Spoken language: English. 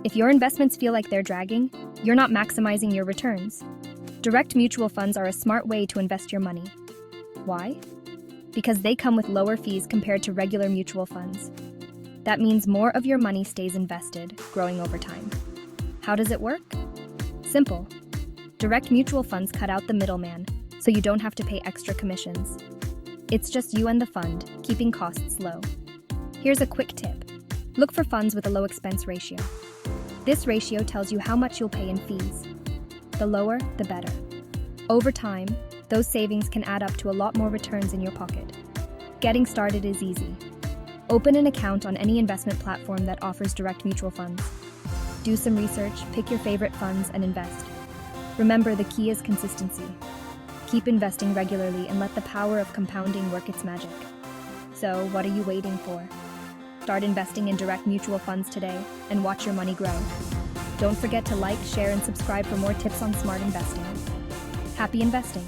If your investments feel like they're dragging, you're not maximizing your returns. Direct mutual funds are a smart way to invest your money. Why? Because they come with lower fees compared to regular mutual funds. That means more of your money stays invested, growing over time. How does it work? Simple. Direct mutual funds cut out the middleman, so you don't have to pay extra commissions. It's just you and the fund, keeping costs low. Here's a quick tip. Look for funds with a low expense ratio. This ratio tells you how much you'll pay in fees. The lower, the better. Over time, those savings can add up to a lot more returns in your pocket. Getting started is easy. Open an account on any investment platform that offers direct mutual funds. Do some research, pick your favorite funds, and invest. Remember, the key is consistency. Keep investing regularly and let the power of compounding work its magic. So, what are you waiting for? Start investing in direct mutual funds today and watch your money grow. Don't forget to like, share, and subscribe for more tips on smart investing. Happy investing!